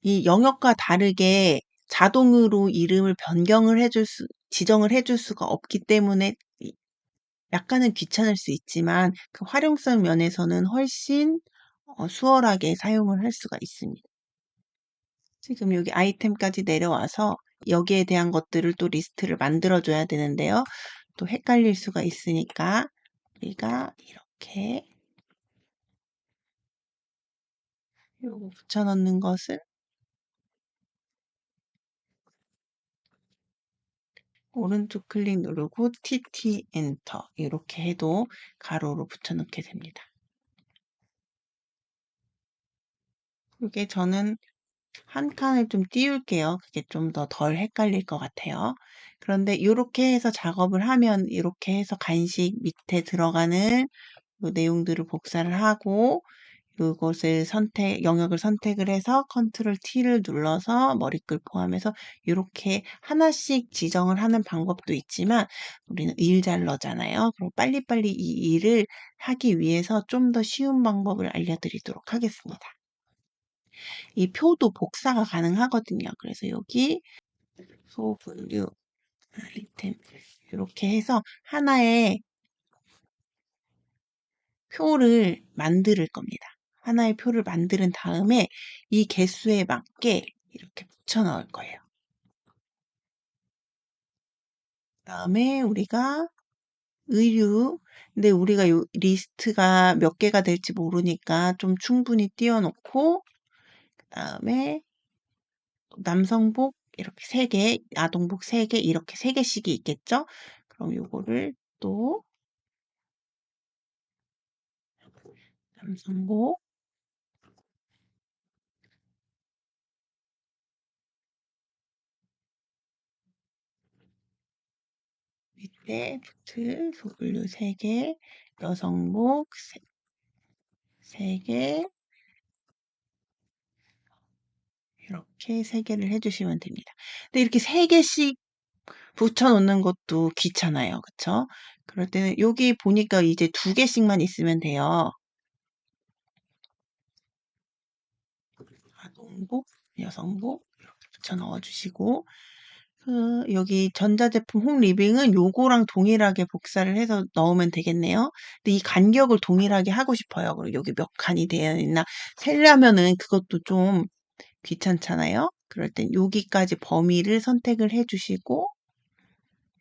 이 영역과 다르게 자동으로 이름을 지정을 해줄 수가 없기 때문에 약간은 귀찮을 수 있지만 그 활용성 면에서는 훨씬 수월하게 사용을 할 수가 있습니다. 지금 여기 아이템까지 내려와서 여기에 대한 것들을 또 리스트를 만들어 줘야 되는데요. 또 헷갈릴 수가 있으니까 우리가 이렇게 요거 붙여 넣는 것을 오른쪽 클릭 누르고 TT 엔터 이렇게 해도 가로로 붙여 넣게 됩니다. 이게 저는 한 칸을 좀 띄울게요. 그게 좀 더 덜 헷갈릴 것 같아요. 그런데 요렇게 해서 작업을 하면 이렇게 해서 간식 밑에 들어가는 요 내용들을 복사를 하고 요것을 영역을 선택을 해서 컨트롤 T를 눌러서 머리글 포함해서 요렇게 하나씩 지정을 하는 방법도 있지만 우리는 일잘러잖아요. 그럼 빨리빨리 이 일을 하기 위해서 좀 더 쉬운 방법을 알려드리도록 하겠습니다. 이 표도 복사가 가능하거든요. 그래서 여기 소분류 아이템 이렇게 해서 하나의 표를 만들 겁니다. 하나의 표를 만든 다음에 이 개수에 맞게 이렇게 붙여 넣을 거예요. 그다음에 우리가 의류, 근데 우리가 요 리스트가 몇 개가 될지 모르니까 좀 충분히 띄워놓고 그다음에 남성복 이렇게 3개, 아동복 3개 이렇게 3개씩이 있겠죠? 그럼 요거를 또 남성복 밑에 부츠 소분류 3개, 여성복 3개 이렇게 3개를 해주시면 됩니다. 근데 이렇게 3개씩 붙여 놓는 것도 귀찮아요. 그쵸? 그럴 때는 여기 보니까 이제 2개씩만 있으면 돼요. 아동복, 여성복 이렇게 붙여 넣어주시고 여기 전자제품 홈리빙은 요거랑 동일하게 복사를 해서 넣으면 되겠네요. 근데 이 간격을 동일하게 하고 싶어요. 그리고 여기 몇 칸이 되어 있나 세려면은 그것도 좀 귀찮잖아요. 그럴 땐 여기까지 범위를 선택을 해주시고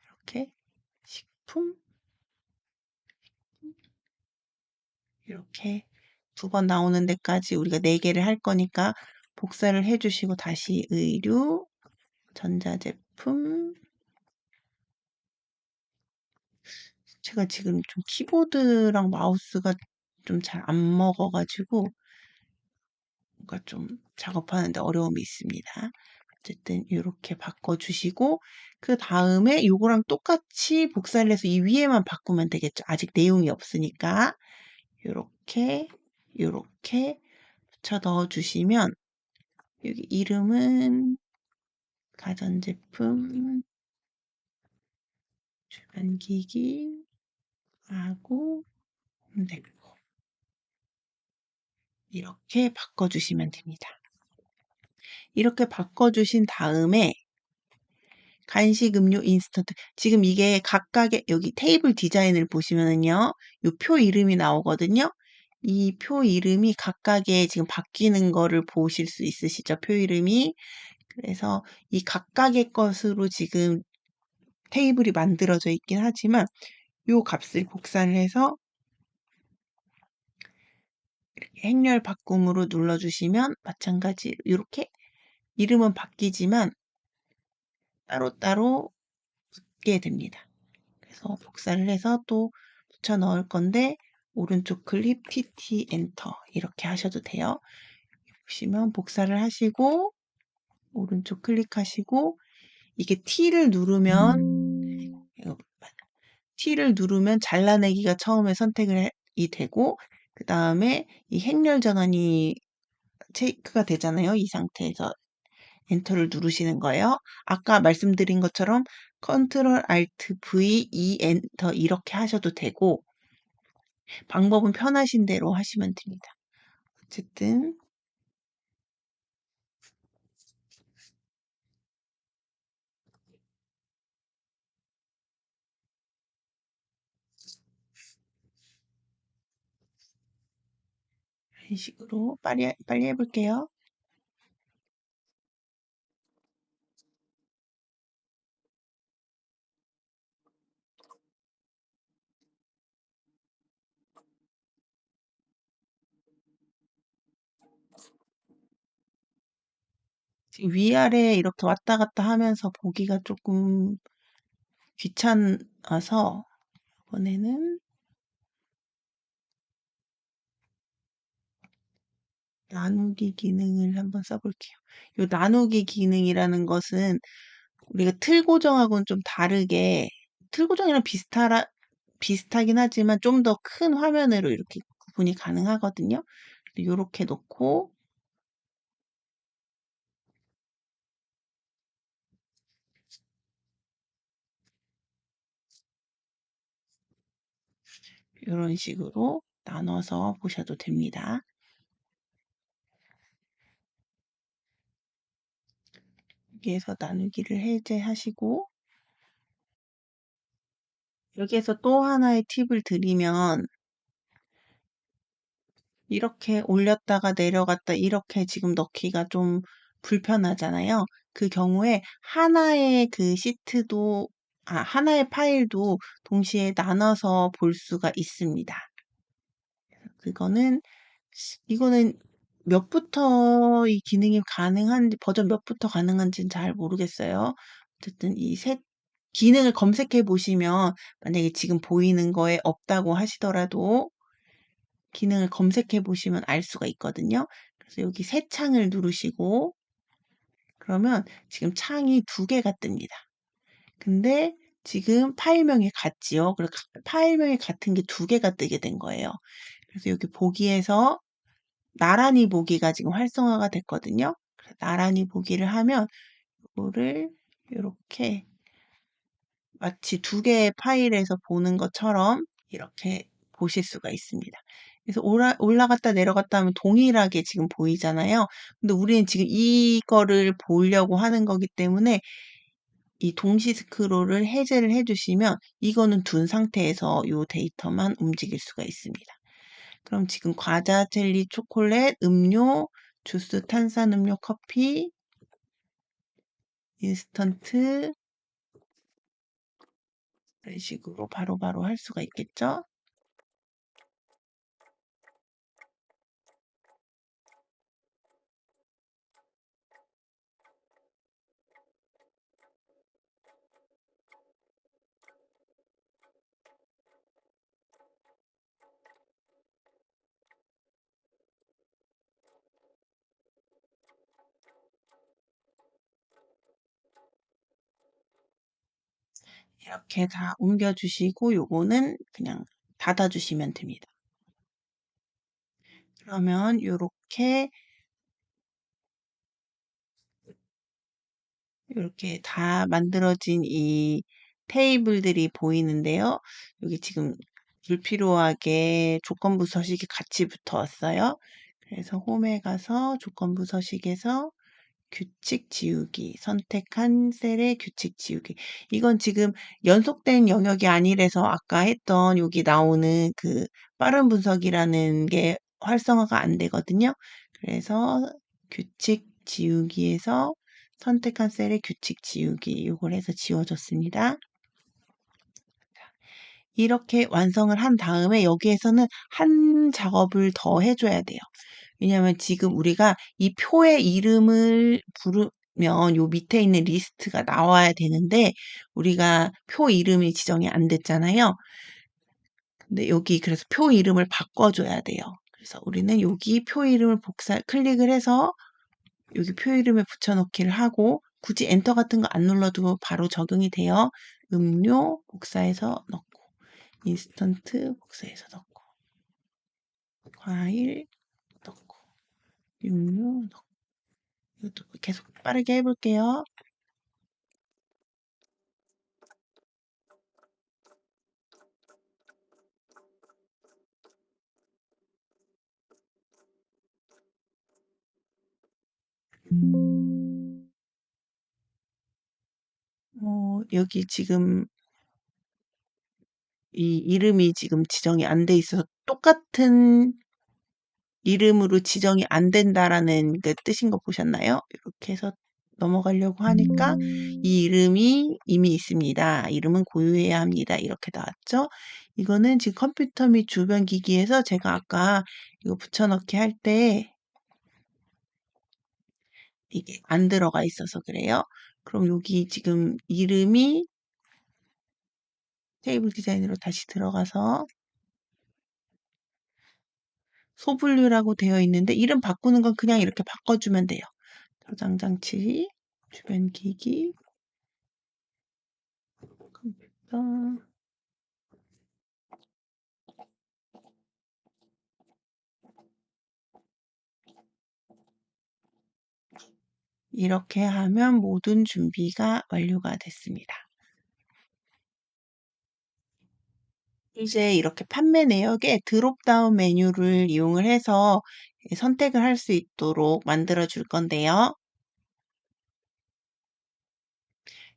이렇게 식품 이렇게 2번 나오는 데까지 우리가 4개를 할 거니까 복사를 해주시고 다시 의류, 전자제품 제가 지금 좀 키보드랑 마우스가 좀 잘 안 먹어가지고 뭔가 좀 작업하는데 어려움이 있습니다. 어쨌든 이렇게 바꿔주시고 그 다음에 요거랑 똑같이 복사를 해서 이 위에만 바꾸면 되겠죠. 아직 내용이 없으니까 요렇게 요렇게 붙여 넣어주시면 여기 이름은 가전제품 주변기기 하고 홈데코 이렇게 바꿔주시면 됩니다. 이렇게 바꿔주신 다음에 간식, 음료, 인스턴트 지금 이게 각각의 여기 테이블 디자인을 보시면은요. 요 표 이름이 나오거든요. 이 표 이름이 각각의 지금 바뀌는 거를 보실 수 있으시죠? 표 이름이. 그래서 이 각각의 것으로 지금 테이블이 만들어져 있긴 하지만 요 값을 복사를 해서 이렇게 행렬 바꿈으로 눌러주시면 마찬가지로 이렇게 이름은 바뀌지만 따로따로 붙게 됩니다. 그래서 복사를 해서 또 붙여 넣을 건데 오른쪽 클릭 TT 엔터 이렇게 하셔도 돼요. 보시면 복사를 하시고 오른쪽 클릭하시고 이게 T를 누르면 잘라내기가 처음에 이 되고 그 다음에 이 행렬 전환이 체크가 되잖아요. 이 상태에서 엔터를 누르시는 거예요. 아까 말씀드린 것처럼 컨트롤 알트 V E 엔터 이렇게 하셔도 되고 방법은 편하신 대로 하시면 됩니다. 어쨌든 이런 식으로 빨리 해볼게요. 지금 위아래 이렇게 왔다 갔다 하면서 보기가 조금 귀찮아서 이번에는 나누기 기능을 한번 써볼게요. 요 나누기 기능이라는 것은 우리가 틀 고정하고는 좀 다르게 틀 고정이랑 비슷하긴 하지만 좀 더 큰 화면으로 이렇게 구분이 가능하거든요. 요렇게 놓고 이런 식으로 나눠서 보셔도 됩니다. 여기에서 나누기를 해제하시고 여기에서 또 하나의 팁을 드리면 이렇게 올렸다가 내려갔다 이렇게 지금 넣기가 좀 불편하잖아요. 그 경우에 하나의 그 시트도 하나의 파일도 동시에 나눠서 볼 수가 있습니다. 이거는 몇부터 이 기능이 가능한지, 버전 몇부터 가능한지는 잘 모르겠어요. 어쨌든 기능을 검색해 보시면 만약에 지금 보이는 거에 없다고 하시더라도 기능을 검색해 보시면 알 수가 있거든요. 그래서 여기 새 창을 누르시고 그러면 지금 창이 두 개가 뜹니다. 근데 지금 파일명이 같지요. 그래서 파일명이 같은 게 두 개가 뜨게 된 거예요. 그래서 여기 보기에서 나란히 보기가 지금 활성화가 됐거든요. 그래서 나란히 보기를 하면 이거를 이렇게 마치 두 개의 파일에서 보는 것처럼 이렇게 보실 수가 있습니다. 그래서 올라갔다 내려갔다 하면 동일하게 지금 보이잖아요. 근데 우리는 지금 이거를 보려고 하는 거기 때문에 이 동시 스크롤을 해제를 해주시면 이거는 둔 상태에서 이 데이터만 움직일 수가 있습니다. 그럼 지금 과자, 젤리, 초콜릿, 음료, 주스, 탄산음료, 커피, 인스턴트 이런 식으로 바로바로 할 수가 있겠죠? 이렇게 다 옮겨주시고 요거는 그냥 닫아주시면 됩니다. 그러면 이렇게 다 만들어진 이 테이블들이 보이는데요. 여기 지금 불필요하게 조건부 서식이 같이 붙어 왔어요. 그래서 홈에 가서 조건부 서식에서 규칙 지우기, 선택한 셀의 규칙 지우기. 이건 지금 연속된 영역이 아니라서 아까 했던 여기 나오는 그 빠른 분석이라는 게 활성화가 안 되거든요. 그래서 규칙 지우기에서 선택한 셀의 규칙 지우기, 이걸 해서 지워줬습니다. 이렇게 완성을 한 다음에 여기에서는 한 작업을 더 해줘야 돼요. 왜냐하면 지금 우리가 이 표의 이름을 부르면 요 밑에 있는 리스트가 나와야 되는데 우리가 표 이름이 지정이 안 됐잖아요. 근데 여기 그래서 표 이름을 바꿔줘야 돼요. 그래서 우리는 여기 표 이름을 클릭을 해서 여기 표 이름에 붙여넣기를 하고 굳이 엔터 같은 거 안 눌러도 바로 적용이 돼요. 음료 복사해서 넣고 인스턴트 복사해서 넣고 과일 넣고 육류 넣고 이것도 계속 빠르게 해볼게요. 여기 지금 이 이름이 지금 지정이 안 돼 있어서 똑같은 이름으로 지정이 안 된다라는 그 뜻인 거 보셨나요? 이렇게 해서 넘어가려고 하니까 이 이름이 이미 있습니다. 이름은 고유해야 합니다. 이렇게 나왔죠? 이거는 지금 컴퓨터 및 주변 기기에서 제가 아까 이거 붙여넣기 할 때 이게 안 들어가 있어서 그래요. 그럼 여기 지금 이름이 테이블 디자인으로 다시 들어가서 소분류라고 되어 있는데 이름 바꾸는 건 그냥 이렇게 바꿔주면 돼요. 저장 장치, 주변 기기, 컴퓨터. 이렇게 하면 모든 준비가 완료가 됐습니다. 이제 이렇게 판매 내역에 드롭다운 메뉴를 이용을 해서 선택을 할 수 있도록 만들어 줄 건데요.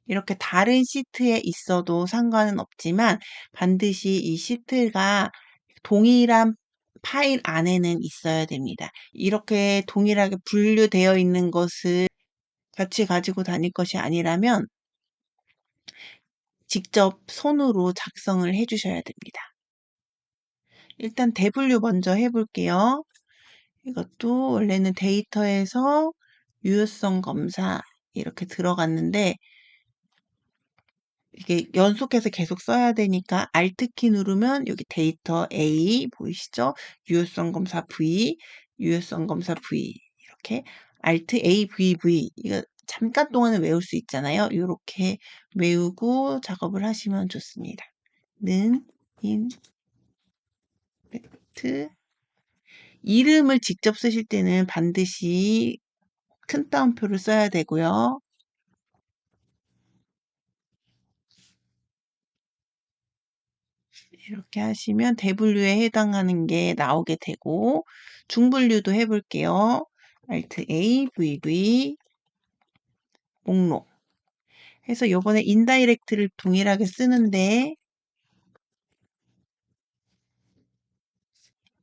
이렇게 다른 시트에 있어도 상관은 없지만 반드시 이 시트가 동일한 파일 안에는 있어야 됩니다. 이렇게 동일하게 분류되어 있는 것을 같이 가지고 다닐 것이 아니라면 직접 손으로 작성을 해 주셔야 됩니다. 일단 대분류 먼저 해볼게요. 이것도 원래는 데이터에서 유효성 검사 이렇게 들어갔는데 이게 연속해서 계속 써야 되니까 Alt키 누르면 여기 데이터 A 보이시죠? 유효성 검사 V, 유효성 검사 V 이렇게 Alt A V V 이거 잠깐 동안은 외울 수 있잖아요. 이렇게 외우고 작업을 하시면 좋습니다. 는 인펙트 이름을 직접 쓰실 때는 반드시 큰 따옴표를 써야 되고요. 이렇게 하시면 대분류에 해당하는 게 나오게 되고 중분류도 해볼게요. Alt A, VV, 목록 해서 요번에 인다이렉트를 동일하게 쓰는데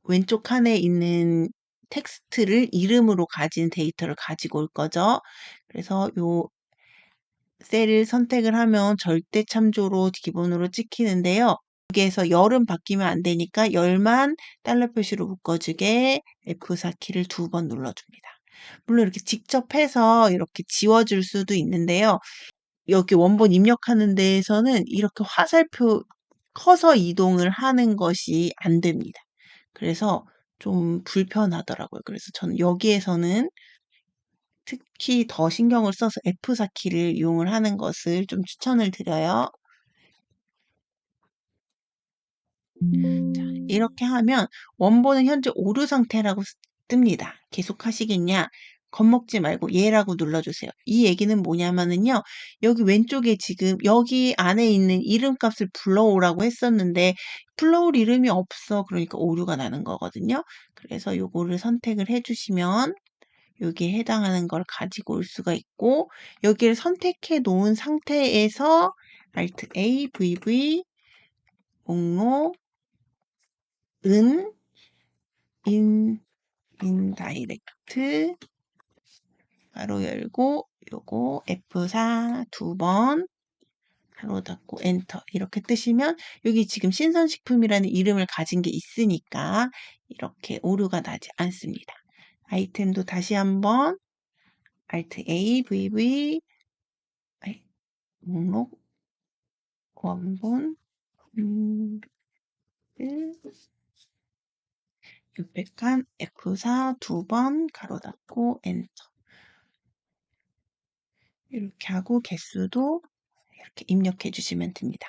왼쪽 칸에 있는 텍스트를 이름으로 가진 데이터를 가지고 올 거죠. 그래서 요 셀을 선택을 하면 절대 참조로 기본으로 찍히는데요. 여기에서 열은 바뀌면 안 되니까 열만 달러 표시로 묶어주게 F4 키를 2번 눌러줍니다. 물론 이렇게 직접 해서 이렇게 지워줄 수도 있는데요. 여기 원본 입력하는 데에서는 이렇게 화살표 커서 이동을 하는 것이 안 됩니다. 그래서 좀 불편하더라고요. 그래서 저는 여기에서는 특히 더 신경을 써서 F4 키를 이용을 하는 것을 좀 추천을 드려요. 자, 이렇게 하면 원본은 현재 오류 상태라고 뜹니다. 계속 하시겠냐? 겁먹지 말고 얘라고 눌러주세요. 이 얘기는 뭐냐면은요. 여기 왼쪽에 지금 여기 안에 있는 이름값을 불러오라고 했었는데 불러올 이름이 없어. 그러니까 오류가 나는 거거든요. 그래서 요거를 선택을 해주시면 여기에 해당하는 걸 가지고 올 수가 있고 여기를 선택해 놓은 상태에서 Alt A, VV, 목록, 인, 인다이렉트 가로 열고 요거 F4 2번 가로 닫고 엔터 이렇게 뜨시면 여기 지금 신선식품이라는 이름을 가진 게 있으니까 이렇게 오류가 나지 않습니다. 아이템도 다시 한번 Alt A, VV 목록 원본 600칸 F4 2번 가로 닫고 엔터 이렇게 하고 개수도 이렇게 입력해 주시면 됩니다.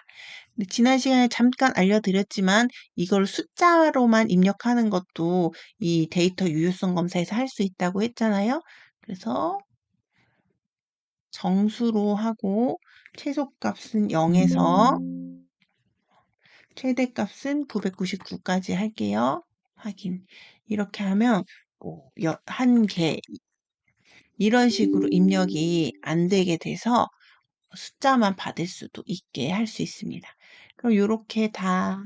근데 지난 시간에 잠깐 알려드렸지만 이걸 숫자로만 입력하는 것도 이 데이터 유효성 검사에서 할 수 있다고 했잖아요. 그래서 정수로 하고 최소값은 0에서 최대값은 999까지 할게요. 확인. 이렇게 하면 한 개 이런 식으로 입력이 안 되게 돼서 숫자만 받을 수도 있게 할 수 있습니다. 그럼 이렇게 다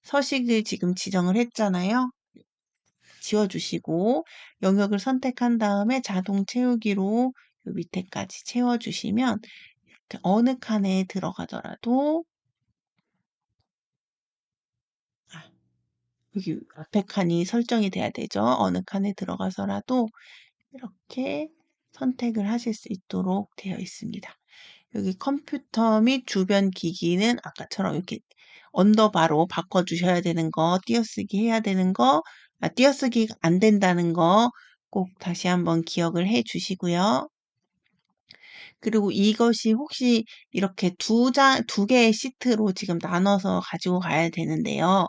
서식을 지금 지정을 했잖아요. 지워주시고 영역을 선택한 다음에 자동 채우기로 요 밑에까지 채워주시면 이렇게 어느 칸에 들어가더라도 여기 앞에 칸이 설정이 돼야 되죠. 어느 칸에 들어가서라도 이렇게 선택을 하실 수 있도록 되어 있습니다. 여기 컴퓨터 및 주변 기기는 아까처럼 이렇게 언더바로 바꿔주셔야 되는 거, 띄어쓰기 해야 되는 거 띄어쓰기가 안 된다는 거 꼭 다시 한번 기억을 해 주시고요. 그리고 이것이 혹시 이렇게 두 개의 시트로 지금 나눠서 가지고 가야 되는데요.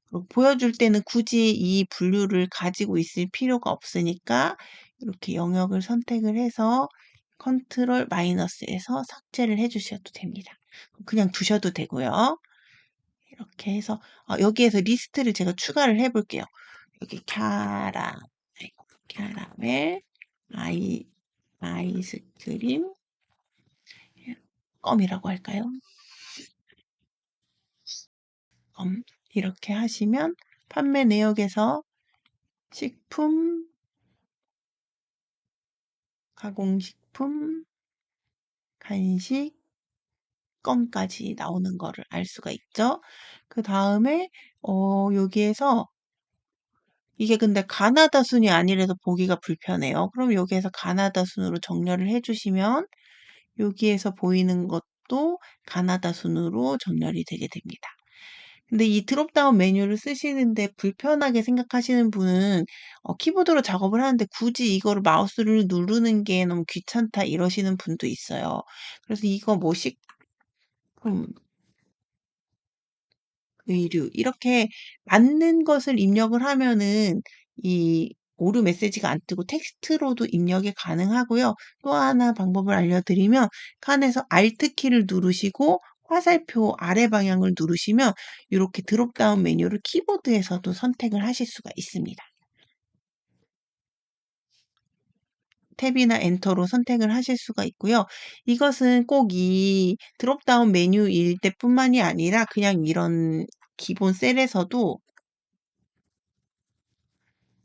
그리고 보여줄 때는 굳이 이 분류를 가지고 있을 필요가 없으니까 이렇게 영역을 선택을 해서 컨트롤 마이너스에서 삭제를 해 주셔도 됩니다. 그냥 두셔도 되고요. 이렇게 해서 여기에서 리스트를 제가 추가를 해 볼게요. 여기 캐러멜 아이스크림 껌이라고 할까요? 껌. 이렇게 하시면 판매 내역에서 식품, 가공식품, 간식, 껌까지 나오는 거를 알 수가 있죠. 그 다음에 여기에서 이게 근데 가나다 순이 아니라서 보기가 불편해요. 그럼 여기에서 가나다 순으로 정렬을 해주시면 여기에서 보이는 것도 가나다 순으로 정렬이 되게 됩니다. 근데 이 드롭다운 메뉴를 쓰시는데 불편하게 생각하시는 분은 키보드로 작업을 하는데 굳이 이거를 마우스를 누르는 게 너무 귀찮다 이러시는 분도 있어요. 그래서 이거 뭐 식품, 의류 이렇게 맞는 것을 입력을 하면은 이 오류 메시지가 안 뜨고 텍스트로도 입력이 가능하고요. 또 하나 방법을 알려드리면 칸에서 Alt 키를 누르시고 화살표 아래 방향을 누르시면 이렇게 드롭다운 메뉴를 키보드에서도 선택을 하실 수가 있습니다. 탭이나 엔터로 선택을 하실 수가 있고요. 이것은 꼭 이 드롭다운 메뉴일 때뿐만이 아니라 그냥 이런 기본 셀에서도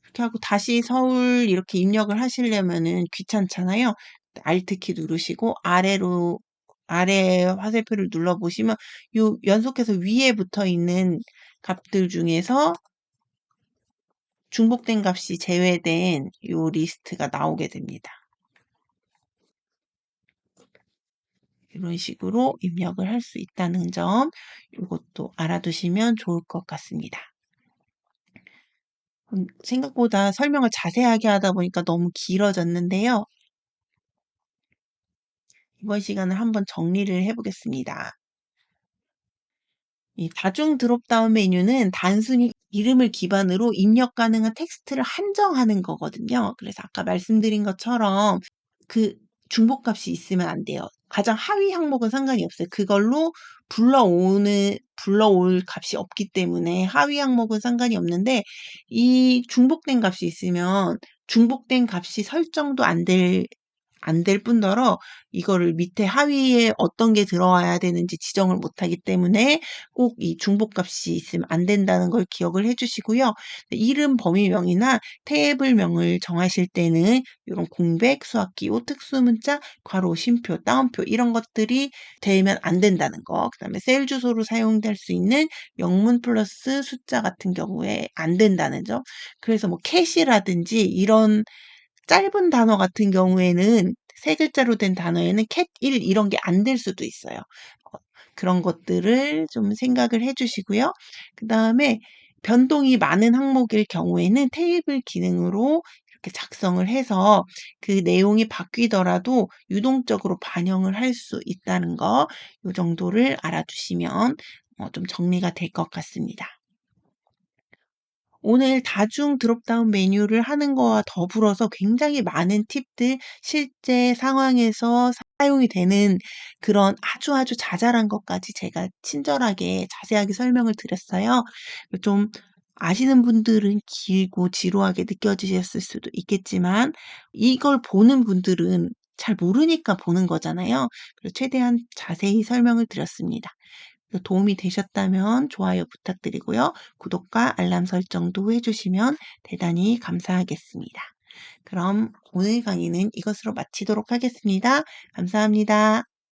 이렇게 하고 다시 서울 이렇게 입력을 하시려면은 귀찮잖아요. Alt 키 누르시고 아래 화살표를 눌러 보시면 요 연속해서 위에 붙어 있는 값들 중에서 중복된 값이 제외된 요 리스트가 나오게 됩니다. 이런 식으로 입력을 할 수 있다는 점, 이것도 알아두시면 좋을 것 같습니다. 생각보다 설명을 자세하게 하다 보니까 너무 길어졌는데요. 이번 시간은 한번 정리를 해보겠습니다. 이 다중 드롭다운 메뉴는 단순히 이름을 기반으로 입력 가능한 텍스트를 한정하는 거거든요. 그래서 아까 말씀드린 것처럼 그 중복값이 있으면 안 돼요. 가장 하위 항목은 상관이 없어요. 그걸로 불러올 값이 없기 때문에 하위 항목은 상관이 없는데 이 중복된 값이 있으면 중복된 값이 설정도 안 될 뿐더러 이거를 밑에 하위에 어떤 게 들어와야 되는지 지정을 못하기 때문에 꼭 이 중복값이 있으면 안 된다는 걸 기억을 해주시고요. 이름 범위명이나 테이블명을 정하실 때는 이런 공백, 수학기호, 특수문자, 괄호, 쉼표, 따옴표 이런 것들이 되면 안 된다는 거. 그 다음에 셀 주소로 사용될 수 있는 영문 플러스 숫자 같은 경우에 안 된다는 점. 그래서 뭐 캣이라든지 이런 짧은 단어 같은 경우에는 세 글자로 된 단어에는 cat1 이런 게 안 될 수도 있어요. 그런 것들을 좀 생각을 해 주시고요. 그다음에 변동이 많은 항목일 경우에는 테이블 기능으로 이렇게 작성을 해서 그 내용이 바뀌더라도 유동적으로 반영을 할 수 있다는 거, 요 정도를 알아두시면 좀 정리가 될 것 같습니다. 오늘 다중 드롭다운 메뉴를 하는 거와 더불어서 굉장히 많은 팁들, 실제 상황에서 사용이 되는 그런 아주 자잘한 것까지 제가 친절하게 자세하게 설명을 드렸어요. 좀 아시는 분들은 길고 지루하게 느껴지셨을 수도 있겠지만 이걸 보는 분들은 잘 모르니까 보는 거잖아요. 그래서 최대한 자세히 설명을 드렸습니다. 도움이 되셨다면 좋아요 부탁드리고요. 구독과 알람 설정도 해주시면 대단히 감사하겠습니다. 그럼 오늘 강의는 이것으로 마치도록 하겠습니다. 감사합니다.